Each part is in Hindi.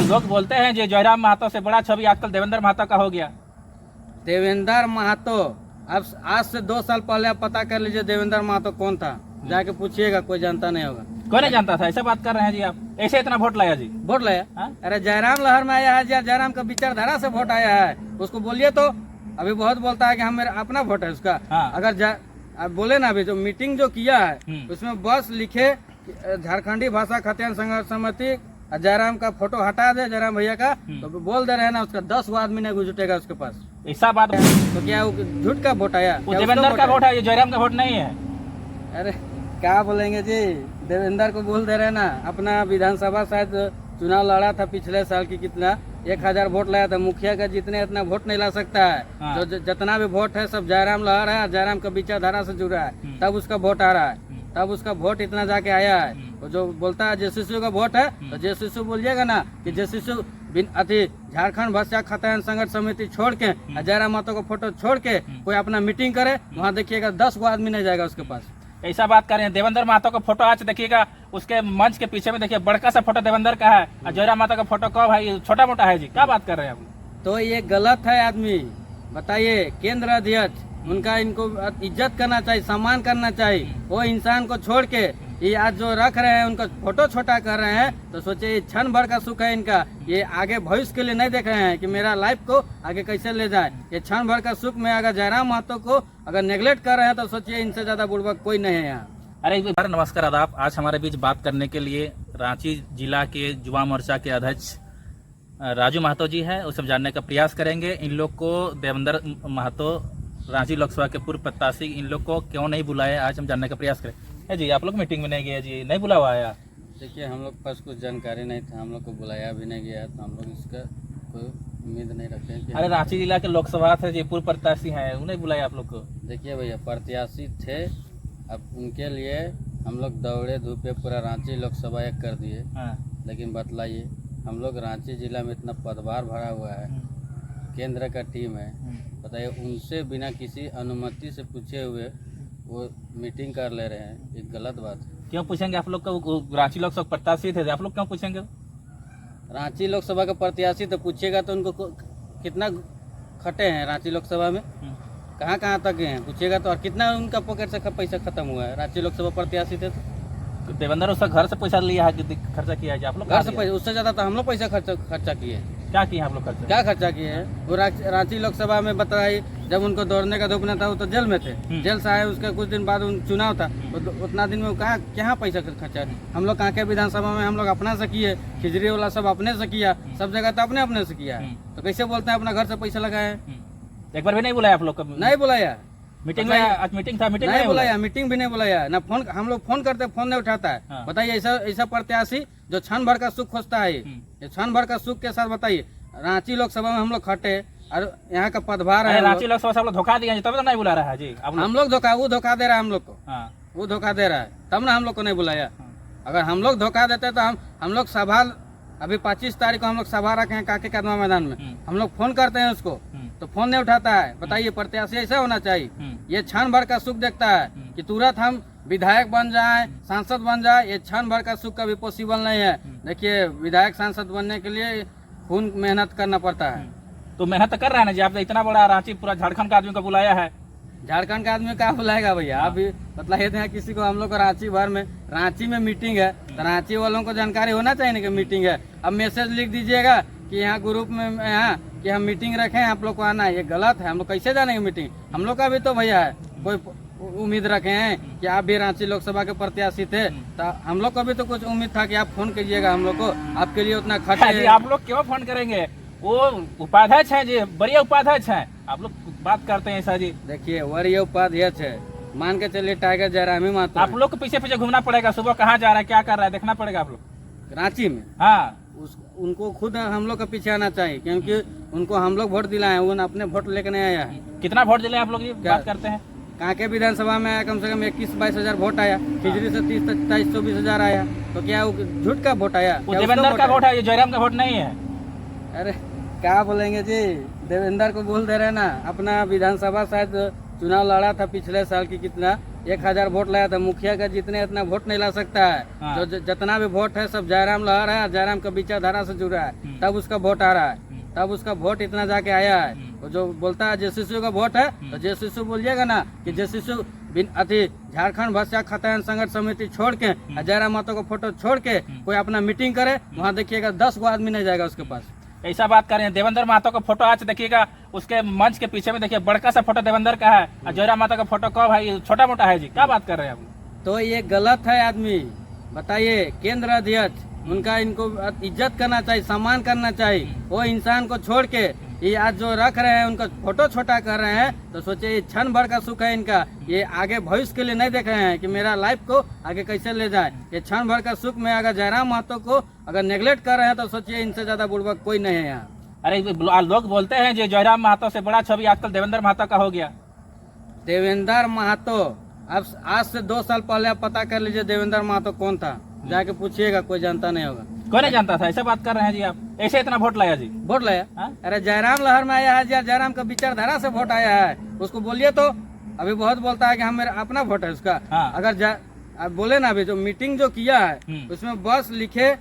लोग बोलते हैं जी जयराम महतो से बड़ा छवि आजकल देवेंद्र महतो का हो गया। देवेंद्र महतो, अब आज से 2 साल पहले आप पता कर लीजिए देवेंद्र महतो कौन था, जाके पूछिएगा, कोई जानता नहीं होगा। कोई नहीं जानता था, ऐसा बात कर रहे हैं जी आप, ऐसे इतना वोट लाया जी। वोट लाया? हाँ? अरे जयराम लहर में आया है, जयराम का विचारधारा से वोट आया है, उसको बोलिए तो। अभी बहुत बोलता है कि हम मेरा अपना वोट है उसका। हाँ। अगर अब बोले ना, अभी जो मीटिंग जो किया है उसमें बस लिखे झारखंडी भाषा खतियान संघर्ष समिति, जयराम का फोटो हटा दे, जयराम भैया का, तो बोल दे रहे हैं ना, उसका 10 गो आदमी नहीं जुटेगा उसके पास। ऐसा बात तो क्या वो झूठ का वोट आया? वो देवेंद्र का वोट है, ये जयराम का वोट नहीं है। अरे क्या बोलेंगे जी, देवेंद्र को बोल दे रहे हैं ना। अपना विधानसभा शायद चुनाव लड़ा था पिछले साल की, कितना 1000 वोट लाया था। मुखिया का जितने इतना वोट नहीं ला सकता है। हाँ। जो जितना भी वोट है सब जयराम लहर है, जयराम का विचारधारा से जुड़ा है, तब उसका वोट आ रहा है, तब उसका वोट इतना जाके आया है। तो जो बोलता है जेसीसी का वोट है, तो जेसीसी बोलिएगा ना कि जेसीसी अति झारखंड भाषा खतियान संघर्ष समिति छोड़ के, जयराम महतो का फोटो छोड़ के कोई अपना मीटिंग करे, वहाँ देखिएगा 10 गो आदमी नहीं जाएगा उसके पास। ऐसा बात कर रहे हैं। देवेंद्र महतो का फोटो आज देखिएगा, उसके मंच के पीछे में देखिए बड़का सा फोटो देवेंद्र का है, और जयराम महतो का फोटो कब है, छोटा मोटा है जी। क्या बात कर रहे हैं आप? तो ये गलत है आदमी, बताइए। केंद्र अध्यक्ष, उनका इनको इज्जत करना चाहिए, सम्मान करना चाहिए। वो इंसान को छोड़ के ये आज जो रख रहे हैं, उनका फोटो छोटा कर रहे हैं, तो सोचिए ये क्षण भर का सुख है इनका। ये आगे भविष्य के लिए नहीं देख रहे हैं कि मेरा लाइफ को आगे कैसे ले जाए। ये क्षण भर का सुख में अगर जयराम महतो को अगर नेग्लेक्ट कर रहे हैं, तो सोचिए इनसे ज्यादा बुड़बक कोई नहीं है यहाँ। अरे नमस्कार, आदाब। आज हमारे बीच बात करने के लिए रांची जिला के युवा मोर्चा के अध्यक्ष राजू महतो जी है, उसे जानने का प्रयास करेंगे। इन लोग को देवेंद्र महतो रांची लोकसभा के पूर्व प्रत्याशी, इन लोग को क्यों नहीं बुलाया, आज हम जानने का प्रयास करें। जी आप लोग मीटिंग में नहीं गए जी, नहीं बुलावा आया? देखिए हम लोग पास कुछ जानकारी नहीं था, हम लोग को बुलाया भी नहीं गया, तो हम लोग इसका कोई उम्मीद नहीं रखते हैं कि अरे रांची जिला के लोकसभा थे जी, पूर्व प्रत्याशी हैं, उन्हें बुलाया आप लोग को? देखिए भैया, प्रत्याशी थे, अब उनके लिए हम लोग दौड़े धूपे पूरा रांची लोकसभा एक कर दिए। हाँ। लेकिन बतलाइए, हम लोग रांची जिला में इतना पदभार भरा हुआ है, केंद्र का टीम है, बताइए, उनसे बिना किसी अनुमति से पूछे हुए वो मीटिंग कर ले रहे हैं, एक गलत बात है। क्यों पूछेंगे आप लोग को? रांची लोकसभा प्रत्याशी थे, आप लोग क्यों पूछेंगे? रांची लोकसभा का प्रत्याशी तो पूछेगा तो उनको कितना खटे हैं रांची लोकसभा में, कहाँ कहाँ तक हैं पूछेगा तो, और कितना उनका पॉकेट से पैसा खत्म हुआ है। रांची लोकसभा प्रत्याशी थे तो देवेंद्र उसका घर से पैसा लिया है कि खर्चा किया है आप लोग? घर से पैसा, उससे ज्यादा तो हम लोग पैसा खर्चा किए। क्या किए आप लोग खर्चा? क्या खर्चा किए हैं? वो रांची लोकसभा में बताइए, जब उनको दौड़ने का धूपना था, वो तो जेल में थे, जेल से आए, उसके कुछ दिन बाद चुनाव था, उतना दिन में वो कहाँ पैसा खर्चा? हम लोग कांके विधानसभा में हम लोग अपना से किए, खिजरी वाला सब अपने से किया, सब जगह तो अपने से किया है, तो कैसे बोलते हैं अपना घर से पैसा लगाए? एक बार भी नहीं बुलाया आप लोग? नहीं बुलाया। मीटिंग में, आज मीटिंग था, मीटिंग नहीं बुलाया, मीटिंग भी नहीं बुलाया ना। फोन हम लोग फोन करते, फोन नहीं उठाता है। हाँ। बताइए, ऐसा प्रत्याशी जो क्षण भर का सुख खोजता है, ये क्षण भर का सुख के साथ, बताइए रांची लोकसभा में हम लोग खटे और यहाँ का पदभार है। रांची लोकसभा से आप लोग धोखा दिए, तब तो नहीं बुला रहा है जी हम लोग वो धोखा दे रहा है हम लोग को। हाँ। वो धोखा दे रहा है, तब ना हम लोग को नहीं बुलाया। अगर हम लोग धोखा देते तो हम लोग सभा, अभी 25 तारीख को हम लोग सभा रखे हैं काके कदमा मैदान में, हम लोग फोन करते हैं उसको, तो फोन नहीं उठाता है। बताइए, प्रत्याशी ऐसा होना चाहिए। ये क्षण भर का सुख देखता है कि तुरंत हम विधायक बन जाए, सांसद बन जाए, ये क्षण भर का सुख कभी पॉसिबल नहीं है। देखिए, विधायक सांसद बनने के लिए खून मेहनत करना पड़ता है। तो मेहनत कर रहे हैं ना जी, आपने इतना बड़ा रांची पूरा झारखंड का आदमी को बुलाया है। झारखंड का आदमी क्या बुलाएगा भैया? अभी बताइए थे कि हम लोग को रांची भर में, रांची में मीटिंग है, तो रांची वालों को जानकारी होना चाहिए ना कि मीटिंग है। अब मैसेज लिख दीजिएगा कि यहाँ ग्रुप में यहाँ कि हम मीटिंग रखे हैं, आप लोग को आना है, ये गलत है। हम लोग कैसे जानेंगे मीटिंग? हम लोग का भी तो भैया है, कोई उम्मीद रखे हैं कि आप भी रांची लोकसभा के प्रत्याशी थे, तो हम लोग को भी तो कुछ उम्मीद था कि आप फोन कीजिएगा हम लोग को, आपके लिए उतना खर्च है। आप लोग क्यों फोन करेंगे? वो उपाध्यक्ष है जी, बढ़िया उपाध्यक्ष है, आप लोग बात करते हैं ऐसा जी। देखिए, वरीय उपाध्यक्ष है, मान के चलिए टाइगर जयराम महतो। आप लोग को पीछे पीछे घूमना पड़ेगा, सुबह कहाँ जा रहा है, क्या कर रहा है, देखना पड़ेगा आप लोग रांची में। हाँ, उनको खुद हम लोग के पीछे आना चाहिए, क्योंकि उनको हम लोग वोट दिलाए, वो अपने वोट लेकर नहीं आया है। कितना वोट दिले आप लोग ये बात करते हैं? कांके विधानसभा में आया कम से कम 21-22 हजार वोट आया, खिजरी से 30-23-24 हजार आया, तो क्या वो झूठ का वोट आया? देवेंद्र का वोट है, ये जयराम का वोट नहीं है। अरे क्या बोलेंगे जी, देवेंद्र को बोल दे रहे ना। अपना विधानसभा शायद चुनाव लड़ा था पिछले साल की, कितना 1000 वोट लाया था, मुखिया का जितने इतना वोट नहीं ला सकता है। हाँ। जो जितना भी वोट है सब जयराम लहर है, जयराम का विचारधारा से जुड़ा है, तब उसका वोट आ रहा है, तब उसका वोट इतना जाके आया है। तो जो बोलता है जेसीसी का वोट है, तो जेसीसी बोलिएगा ना कि जेसीसी अति झारखंड भाषा खतन संघर्ष समिति छोड़ के जयराम महतो का फोटो छोड़ के कोई अपना मीटिंग करे, वहाँ देखिएगा 10 गो आदमी नहीं जाएगा उसके पास। ऐसा बात कर रहे हैं। देवेंद्र महतो का फोटो आज देखिएगा, उसके मंच के पीछे में देखिए बड़का सा फोटो देवेंद्र का है, और जयराम महतो का फोटो कब है, छोटा मोटा है जी, क्या बात कर रहे हैं आप? तो ये गलत है आदमी, बताइए। केंद्र अध्यक्ष उनका इनको इज्जत करना चाहिए, सम्मान करना चाहिए। वो इंसान को छोड़ के ये आज जो रख रहे हैं उनका फोटो छोटा कर रहे हैं, तो सोचिए ये क्षण भर का सुख है इनका, ये आगे भविष्य के लिए नहीं देख रहे हैं कि मेरा लाइफ को आगे कैसे ले जाए। ये क्षण भर का सुख में अगर जयराम महतो को अगर नेग्लेक्ट कर रहे हैं तो सोचिए इनसे ज्यादा बुड़बक कोई नहीं है यहाँ। अरे लोग बोलते हैं जो जयराम महतो से बड़ा छवि आजकल देवेंद्र महतो का हो गया। देवेंद्र महतो, अब आज से 2 साल पहले आप पता कर लीजिए देवेंद्र महतो कौन था, जाके पूछिएगा, कोई जानता नहीं होगा। कोई नहीं जानता था, ऐसे बात कर रहे हैं जी आप, ऐसे इतना वोट लाया जी, वोट लाया। हाँ? अरे जयराम लहर में आया है, जयराम का विचारधारा से वोट आया है, उसको बोलिए। तो अभी बहुत बोलता है कि हम मेरा अपना वोट है उसका। हाँ। अगर अब बोले ना, अभी जो मीटिंग जो किया है उसमें बस लिखे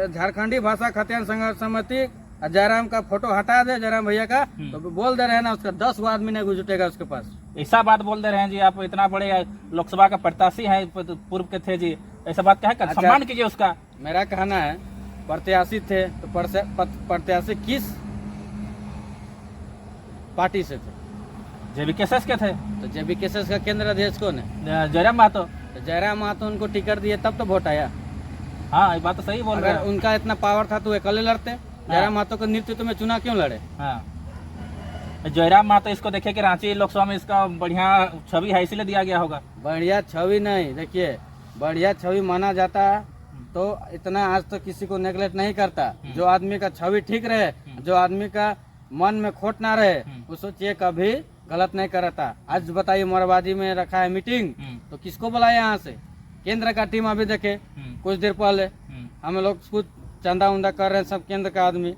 झारखंडी भाषा खतियान संघर्ष समिति, जयराम का फोटो हटा दे, जयराम भैया का, तो बोल दे रहे हैं ना उसका 10 गो आदमी नहीं जुटेगा उसके पास। ऐसा बात बोल दे रहे हैं जी आप, इतना बड़े लोकसभा का प्रत्याशी है, पूर्व के थे जी, ऐसा बात क्या है, सम्मान कीजिए उसका। मेरा कहना है प्रत्याशी थे तो प्रत्याशी किस पार्टी से थे? जेबीकेएसएस के थे। तो जेबीकेएसएस का केंद्र अध्यक्ष कौन है? जयराम महतो। तो जयराम महतो उनको टिकट दिए तब तो वोट आया। हाँ, ये बात तो सही बोल रहे अगर हैं। उनका इतना पावर था तो वे अकेले लड़ते। जयराम महतो के नेतृत्व में चुनाव क्यों लड़े? हाँ, जयराम महतो इसको देखिए कि रांची लोकसभा में इसका बढ़िया छवि है, इसीलिए दिया गया होगा। बढ़िया छवि नहीं, देखिए बढ़िया छवि माना जाता है तो इतना आज तो किसी को नेगलेक्ट नहीं करता। जो आदमी का छवि ठीक रहे, जो आदमी का मन में खोट ना रहे, वो सोचिए कभी गलत नहीं करता। आज बताइए मोरबादी में रखा है मीटिंग, तो किसको बुलाया यहाँ से? केंद्र का टीम अभी देखे कुछ देर पहले हम लोग कुछ चंदा उंदा कर रहे हैं, सब केंद्र का आदमी।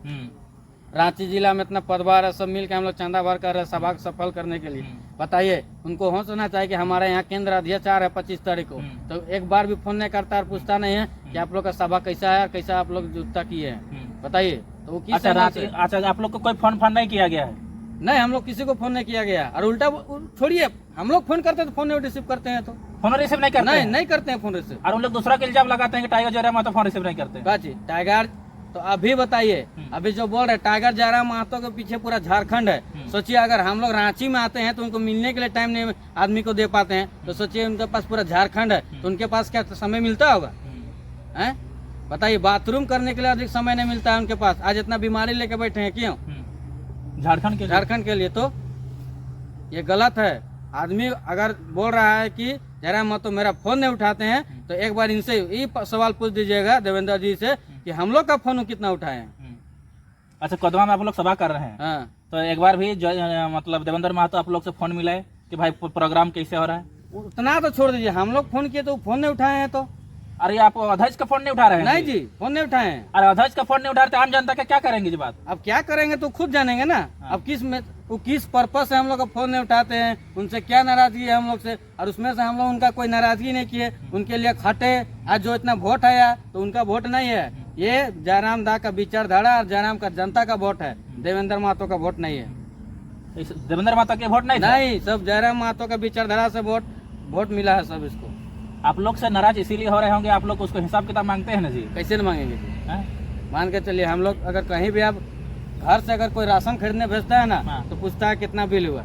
रांची जिला में इतना पदभार है, सब मिल के हम लोग चंदा भर कर रहे हैं सभा को सफल करने के लिए। बताइए, उनको होश होना चाहिए कि हमारे यहाँ केंद्र अध्यक्ष आ रहे हैं 25 तारीख को, तो एक बार भी फोन नहीं करता और पूछता नहीं है कि आप लोग का सभा कैसा है, कैसा आप लोग जुटता किए हैं, बताइए। तो वो किस अच्छा, आप लोग को कोई फोन नहीं किया गया है? नहीं, हम लोग किसी को फोन नहीं किया गया। और उल्टा छोड़िए, हम लोग फोन करते हैं तो फोन नहीं रिसीव करते हैं, तो फोन रिसीव नहीं करते? नहीं करते हैं फोन रिसीव। और उन लोग दूसरा के इल्जाम लगाते हैं कि Tiger Jairam Mahto phone receive नहीं करते। टाइगर तो अभी बताइए, अभी जो बोल रहे टाइगर जयराम महतो के पीछे पूरा झारखंड है। सोचिए अगर हम लोग रांची में आते हैं तो उनको मिलने के लिए टाइम नहीं आदमी को दे पाते हैं, तो सोचिए उनके पास पूरा झारखंड है, तो उनके पास क्या समय मिलता होगा? हैं, बताइए, बाथरूम करने के लिए अधिक समय नहीं मिलता है उनके पास। आज इतना बीमारी लेके बैठे हैं क्यों? झारखंड के लिए। तो ये गलत है। आदमी अगर बोल रहा है कि जयराम महतो मेरा फोन नहीं उठाते हैं, तो एक बार इनसे ये सवाल पूछ दीजिएगा देवेंद्र जी से कि हम लोग का फोन कितना उठाए हैं। अच्छा, कदवा में आप लोग सभा कर रहे हैं। हाँ। तो एक बार भी मतलब देवेंद्र महतो आप लोग से फोन मिला है कि भाई प्रोग्राम कैसे हो रहा है? उतना तो छोड़ दीजिए, हम लोग फोन किए तो फोन नहीं उठाए हैं। तो अरे आप अध्यक्ष का फोन नहीं उठा रहे हैं? नहीं जी, फोन नहीं उठाए हैं। अरे अध्यक्ष का फोन नहीं उठा रहे तो आम जनता का क्या करेंगे जी बात? अब क्या करेंगे तो खुद जानेंगे ना। अब किस पर्पस से हम लोग का फोन नहीं उठाते हैं, उनसे क्या नाराजगी है हम लोग से, और उसमें से हम लोग उनका कोई नाराजगी नहीं किए, उनके लिए खटे। आज जो इतना वोट आया तो उनका वोट नहीं है, ये जयराम दा का विचारधारा और जयराम का जनता का वोट है, देवेंद्र महतो का वोट नहीं है। देवेंद्र महतो के वोट नहीं, सब जयराम महतो का विचारधारा से वोट मिला है सब इसको। आप लोग से नाराज इसीलिए हो रहे होंगे, आप लोग उसको हिसाब किताब मांगते हैं ना जी? कैसे न मांगेंगे जी? मान के चलिए, हम लोग अगर कहीं भी आप घर से अगर कोई राशन खरीदने भेजता है ना, तो पूछता है कितना बिल हुआ।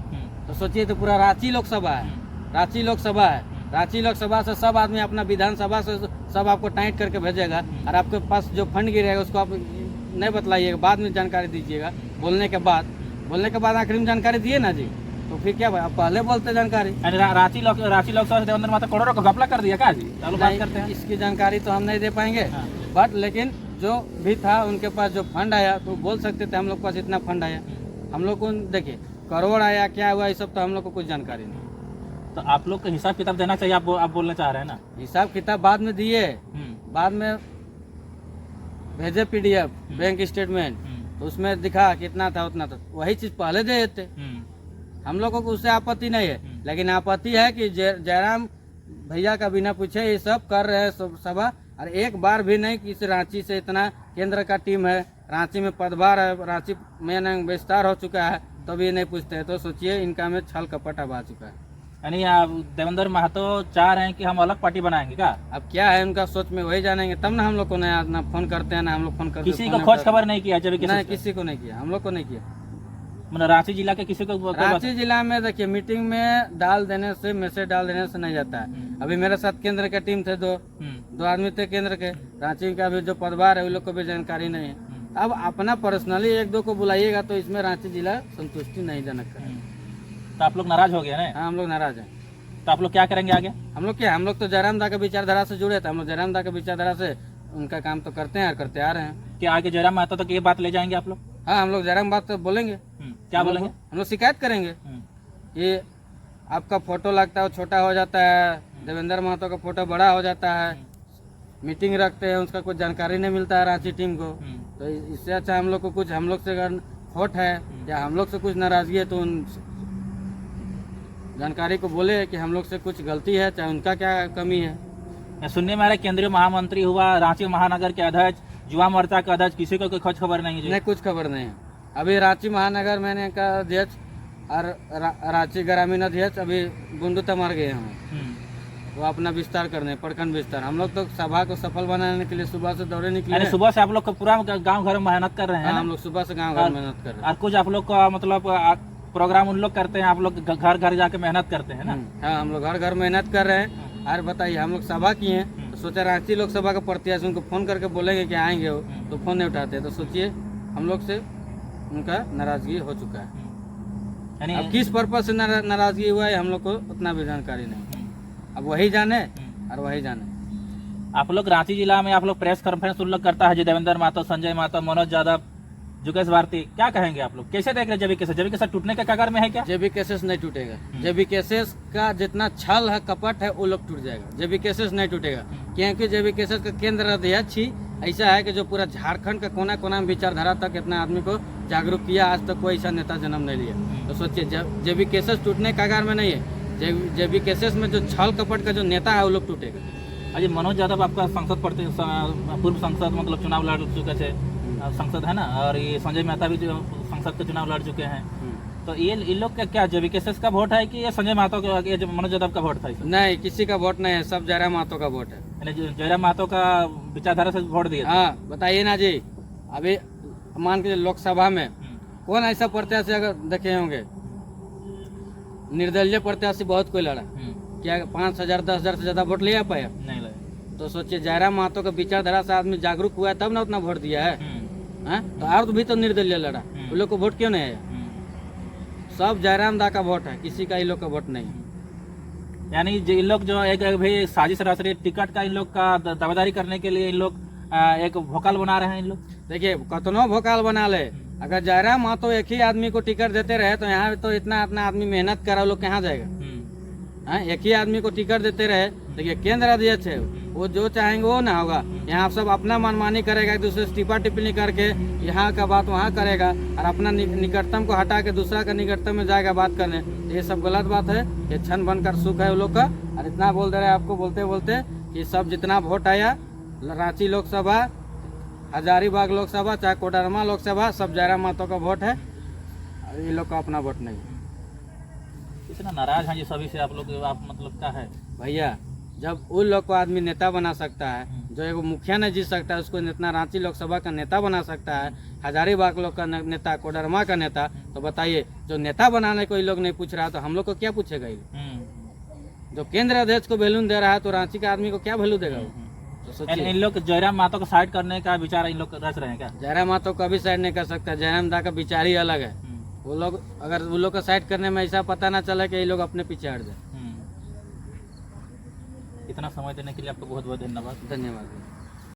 तो सोचिए, तो पूरा रांची लोकसभा है, रांची लोकसभा से सब आदमी अपना विधानसभा से सब आपको टाइट करके भेजेगा, और आपके पास जो फंड गिरेगा उसको आप नहीं बतलाइएगा, बाद में जानकारी दीजिएगा। बोलने के बाद आखिर में जानकारी दिए ना जी, तो फिर क्या भाई, आप पहले बोलते जानकारी। रांची लोकसभा से देवेंद्र महतो करोड़ों को घपला कर दिया क्या जी? बात करते हैं, इसकी जानकारी तो हम नहीं दे पाएंगे, बट लेकिन जो भी था उनके पास जो फंड आया तो बोल सकते थे हम लोग के पास इतना फंड आया। हम लोग को देखिए करोड़ आया क्या हुआ, ये सब तो हम लोग को कुछ जानकारी नहीं। तो आप लोग को हिसाब किताब देना चाहिए, आप बोलना चाह रहे हैं ना? हिसाब किताब बाद में दिए, बाद में भेजे PDF बैंक स्टेटमेंट, तो उसमें दिखा कितना था उतना, तो वही चीज पहले दे देते। हम लोगों को उससे आपत्ति नहीं है, लेकिन आपत्ति है कि जयराम भैया का बिना पूछे ये सब कर रहे हैं सभा। और एक बार भी नहीं कि इस रांची से इतना केंद्र का टीम है, रांची में पदभार है, रांची में विस्तार हो चुका है, तो भी नहीं पूछते हैं। तो सोचिए इनका में छल कपट अब आ चुका है। यानी आप देवेंद्र महतो चाह रहे हैं कि हम अलग पार्टी बनाएंगे क्या? अब क्या है उनका सोच में वही जानेंगे, तब ना हम लोग को ना फोन करते हैं, ना हम लोग फोन करते किसी को खोज खबर नहीं किया जब नहीं, किसी को नहीं किया, हम लोग को नहीं किया। मतलब रांची जिला के किसी को रांची जिला में देखिए मीटिंग में डाल देने से, मैसेज डाल देने से नहीं जाता है। अभी मेरे साथ केंद्र के टीम थे, दो आदमी थे केंद्र के, रांची का भी जो पदभार है उन लोग को भी जानकारी नहीं है। अब अपना पर्सनली एक दो को बुलाइएगा तो इसमें रांची जिला संतुष्टि नहीं जनक है। तो आप लोग नाराज हो गए ना? हाँ, हम लोग नाराज हैं। तो आप लोग क्या करेंगे आगे? हम लोग तो जयराम दा के विचारधारा से जुड़े थे, हम लोग जयराम दा के विचारधारा से उनका काम तो करते हैं और करते आ रहे हैं। क्या आगे जयराम महतो तक ये बात ले जाएंगे आप लोग? हाँ, हम लोग जयराम बात तो बोलेंगे। क्या बोलेंगे? हम लोग शिकायत करेंगे कि आपका फोटो लगता है वो छोटा हो जाता है, देवेंद्र महतो का फोटो बड़ा हो जाता है, मीटिंग रखते हैं उसका कुछ जानकारी नहीं मिलता है रांची टीम को। तो इससे अच्छा हम लोग को कुछ, हम लोग से अगर खोट है या हम लोग से कुछ नाराजगी है तो उन जानकारी को बोले कि हम लोग से कुछ गलती है, चाहे उनका क्या कमी है। सुनने में आ रहा है केंद्रीय महामंत्री हुआ, रांची महानगर के अध्यक्ष, युवा मोर्चा का अध्यक्ष, किसी को कोई खोज खबर नहीं है? नहीं, कुछ खबर नहीं है। अभी रांची महानगर मैंने का अध्यक्ष और रांची ग्रामीण अध्यक्ष अभी बुंदू तमार गए हैं, वो अपना विस्तार करने, प्रखंड विस्तार। हम लोग तो सभा को सफल बनाने के लिए सुबह से दौड़े निकले। सुबह से आप लोग पूरा गांव घर में मेहनत कर रहे हैं? हम लोग सुबह से गांव घर मेहनत कर रहे हैं। और कुछ आप लोग का मतलब प्रोग्राम उन लोग करते हैं, आप लोग घर घर जाके मेहनत करते हैं ना? हाँ, हम लोग घर घर मेहनत कर रहे हैं। और बताइए, हम लोग सभा किए हैं तो सोचा रांची लोकसभा का प्रत्याशी उनको फोन करके बोलेंगे कि आएंगे हो, तो फोन नहीं उठाते। तो सोचिए हम लोग से उनका नाराजगी हो चुका है। अब किस पर्पज से नाराजगी हुआ है हम लोग को उतना भी जानकारी नहीं। अब वही जाने और वही जाने। आप लोग रांची जिला में आप लोग प्रेस कॉन्फ्रेंस उन लोग करता है, जो देवेंद्र महतो, संजय महतो, मनोज यादव, जुगेश भारती, क्या कहेंगे आप लोग? कैसे देख रहे हैं जेबी केसेस टूटने के कगार में है क्या? जेबी केसेस नहीं टूटेगा। जेबी केसेस का जितना छल है, कपट है, वो लोग टूट जाएगा। जेबी केसेस नहीं टूटेगा, क्योंकि जेबी केसेस का केंद्र अध्यक्ष ही ऐसा है कि जो पूरा झारखंड का कोना कोना में विचारधारा तक इतना आदमी को जागरूक किया। आज तक कोई ऐसा नेता जन्म नहीं लिया। तो सोचिए जेबी केसेस टूटने के कगार में नहीं है। जेबी केसेस में जो छल कपट का जो नेता है वो लोग टूटेगा। अजय मनोज यादव आपका संसद पूर्व संसद मतलब चुनाव लड़ चुके थे, संसद है ना, और ये संजय मेहता भी जो संसद के चुनाव लड़ चुके हैं। तो ये इन लोग का क्या जेबी केसेस का वोट है कि ये संजय महतो का, ये मनोज यादव का वोट था? नहीं, किसी का वोट नहीं है, सब जयराम महतो का वोट है। जयराम महतो का विचारधारा से वोट दिया? हाँ, बताइए ना जी। अभी मान के लोकसभा में कौन ऐसा प्रत्याशी अगर देखे होंगे, निर्दलीय प्रत्याशी बहुत कोई लड़ा, क्या 5,000 10,000 से ज्यादा वोट ले पाया? नहीं लगा। तो सोचिए जयराम महतो का विचारधारा से आदमी जागरूक हुआ है तब ना उतना वोट दिया है। तो और भी तो निर्दलीय लड़ा, उन लोग को वोट क्यों नहीं आया? सब जयराम दा का वोट है, किसी का इन लोग का वोट नहीं। यानी इन लोग जो एक भी साजिश रच रही, टिकट का इन लोग का दावेदारी करने के लिए इन लोग एक भोकाल बना रहे हैं इन लोग। देखिए, कतनो भोकाल बना ले, अगर जयराम महतो एक ही आदमी को टिकट देते रहे तो यहाँ तो इतना आदमी मेहनत करा, लोग कहाँ जाएगा? एक ही आदमी को टिकट देते रहे। देखिए, केंद्र अध्यक्ष है, वो जो चाहेंगे वो ना होगा। यहाँ सब अपना मनमानी करेगा, एक दूसरे से टिप्पा टिप्पणी करके यहाँ का बात वहाँ करेगा और अपना निकटतम को हटा के दूसरा का निकटतम में जाएगा बात करने। ये सब गलत बात है। ये क्षण बनकर सुख है वो लोग का। और इतना बोल दे रहे हैं आपको बोलते बोलते कि सब जितना वोट आया, रांची लोकसभा, हजारीबाग लोकसभा, चाहे कोडरमा लोकसभा, सब जयराम महतो का वोट है। ये लोग का अपना वोट नहीं। इतना नाराज हैं जी सभी से आप लोग? आप मतलब क्या है भैया, जब उन लोग को आदमी नेता बना सकता है, जो एक मुखिया नहीं जीत सकता है उसको इतना रांची लोकसभा का नेता बना सकता है, हजारीबाग लोग का नेता, कोडरमा का नेता, तो बताइए जो नेता बनाने को ये लोग नहीं पूछ रहा तो हम लोग को क्या पूछेगा? जो केंद्र अध्यक्ष को वैल्यू दे रहा है तो रांची के आदमी को क्या वैल्यू देगा? तो सोचिए, इन लोग जयराम महतो को साइड करने का विचार इन लोग रच रहे हैं क्या? जयराम महतो कभी साइड नहीं कर सकता। जयराम दा का विचार ही अलग है। वो लोग अगर वो लोग का साइड करने में ऐसा पता ना चला कि ये लोग अपने पीछे हट जाए। इतना समय देने के लिए आपको बहुत बहुत धन्यवाद। धन्यवाद।